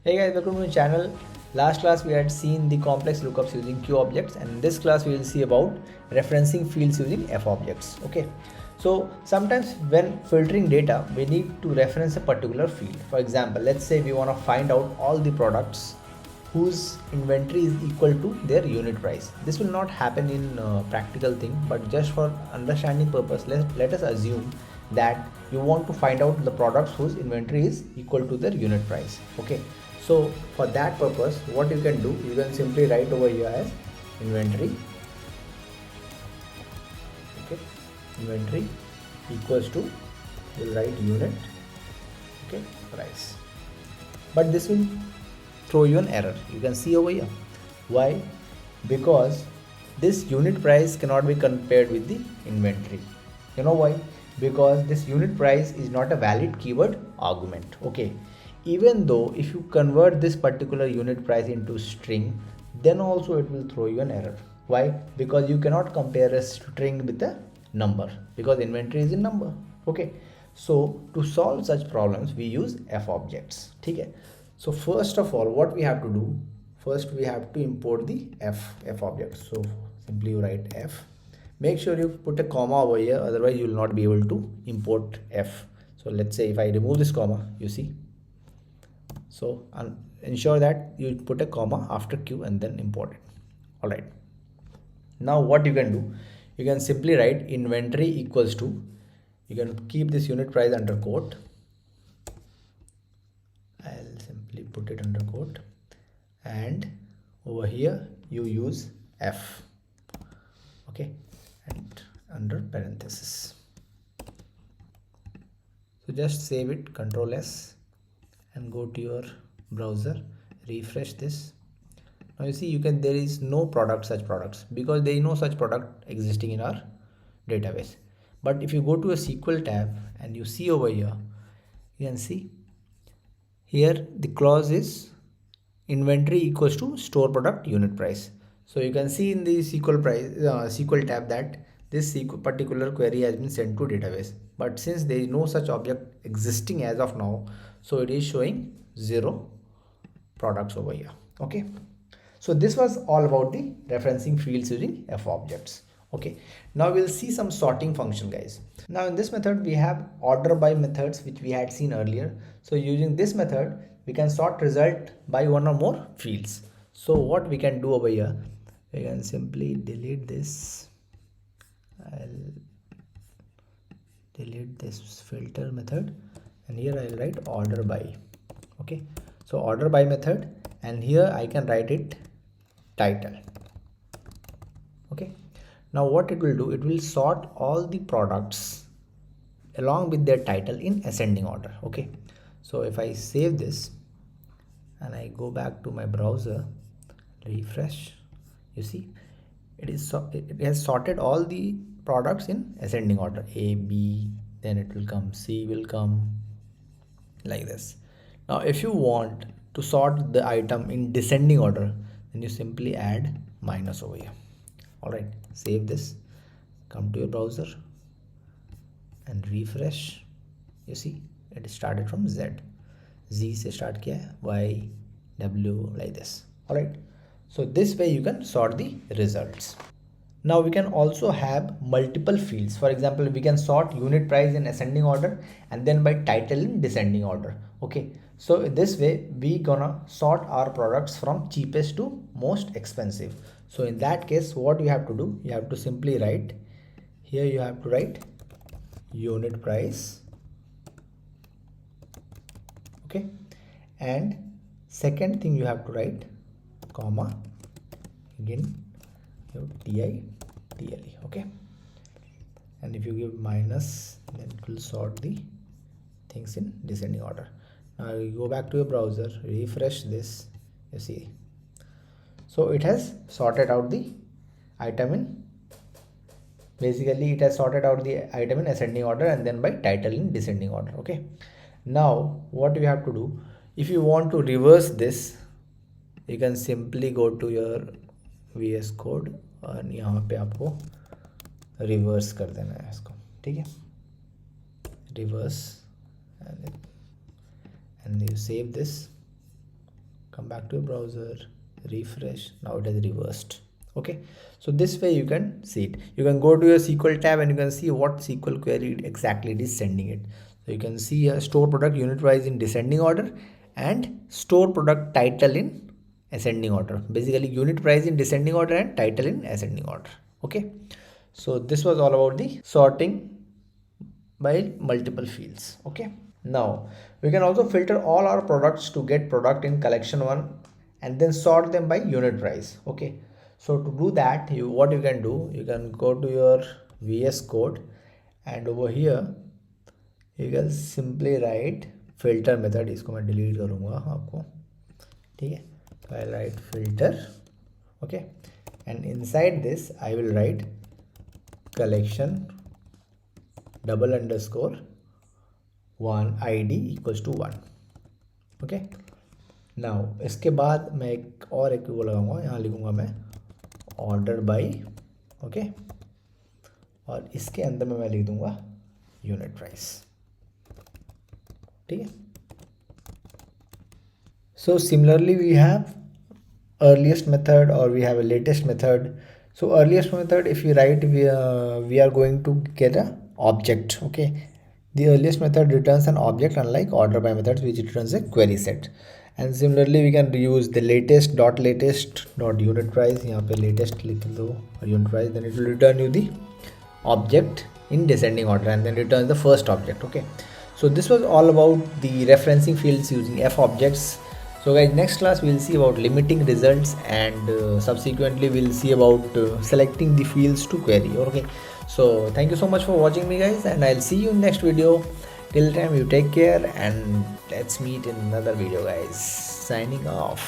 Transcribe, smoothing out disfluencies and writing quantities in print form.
Hey guys, welcome to my channel. Last class we had seen the complex lookups using Q objects, and in this class we will see about referencing fields using F objects. Okay, so sometimes when filtering data we need to reference a particular field. For example, let's say we want to find out all the products whose inventory is equal to their unit price. This will not happen in practical thing, but just for understanding purpose, let us assume that you want to find out the products whose inventory is equal to their unit price. Okay, so for that purpose, what you can do, you can simply write over here as inventory. Okay, inventory equals to, you'll write unit, okay, price. But this will throw you an error. You can see over here. Why? Because this unit price cannot be compared with the inventory. You know why? Because this unit price is not a valid keyword argument. Okay, even though if you convert this particular unit price into string, then also it will throw you an error. Why? Because you cannot compare a string with a number, because inventory is in number. Okay, so to solve such problems we use F objects. Okay, so first of all, what we have to do, first we have to import the F object. So simply you write F. Make sure you put a comma over here, otherwise you will not be able to import F. So let's say if I remove this comma, you see. So ensure that you put a comma after Q and then import it. All right. Now what you can do, you can simply write inventory equals to, you can keep this unit price under quote. I'll simply put it under quote, and over here you use F. Okay, and under parenthesis. So just save it, Control S, and go to your browser, refresh this. Now you see, there is no such products, because there is no such product existing in our database. But if you go to a SQL tab and you see over here, you can see here the clause is inventory equals to store product unit price. So you can see in the SQL tab that this particular query has been sent to database. But since there is no such object existing as of now, so it is showing 0 products over here. Okay, so this was all about the referencing fields using F objects. Okay, now we'll see some sorting function, guys. Now in this method we have order by methods, which we had seen earlier. So using this method we can sort result by one or more fields. So what we can do over here, we can simply delete this. I'll delete this filter method, and here I'll write order by. Okay, so order by method, and here I can write it title. Okay, now what it will do, it will sort all the products along with their title in ascending order. Okay, so if I save this and I go back to my browser, refresh, you see it has sorted all the products in ascending order, A, B, then it will come, C will come, like this. Now if you want to sort the item in descending order, then you simply add minus over here. All right, save this, come to your browser and refresh. You see it started from Z से start किया है, Y, W, like this. All right, so this way you can sort the results. Now we can also have multiple fields. For example, we can sort unit price in ascending order and then by title in descending order. Okay, so this way we gonna sort our products from cheapest to most expensive. So in that case, what you have to do, you have to simply write here, you have to write unit price. Okay, and second thing you have to write comma, again TI TLE. Okay, and if you give minus, then it will sort the things in descending order. Now you go back to your browser, refresh this, you see, so it has sorted out the item in, basically it has sorted out the item in ascending order and then by title in descending order. Okay, now what you have to do, if you want to reverse this, you can simply go to your VS Code और यहाँ पे आपको reverse कर देना है इसको. ठीक है, reverse, and you save this come back to your browser, refresh. Now it has reversed. Okay, so this way you can see it. You can go to your SQL tab and you can see what SQL query exactly it is sending it. So you can see a store product unit price in descending order and store product title in ascending order. Basically unit price in descending order and title in ascending order. Okay, so this was all about the sorting by multiple fields. Okay, now we can also filter all our products to get product in collection 1 and then sort them by unit price. Okay, so to do that, what you can do, you can go to your VS Code and over here you can simply write filter method. इसको मैं delete करूँगा आपको, ठीक है? So I'll write filter. Okay, and inside this I will write collection double underscore 1 id equals to 1. Okay, now इसके बाद मैं एक वो लगाऊंगा, यहाँ लिखूंगा मैं ऑर्डर बाई. ओके, और इसके अंदर में मैं लिख दूंगा यूनिट प्राइस. ठीक है. So similarly we have earliest method or we have a latest method. So earliest method, if you write we are going to get a object. Okay, the earliest method returns an object, unlike order by methods which returns a query set. And similarly we can use the latest dot unit price. यहाँ पे latest लिख दो और unit price, then it will return you the object in descending order and then returns the first object. Okay, so this was all about the referencing fields using f objects. So guys, next class we'll see about limiting results and subsequently we'll see about selecting the fields to query. Okay, so thank you so much for watching me guys, and I'll see you in next video. Till time, you take care and let's meet in another video guys. Signing off.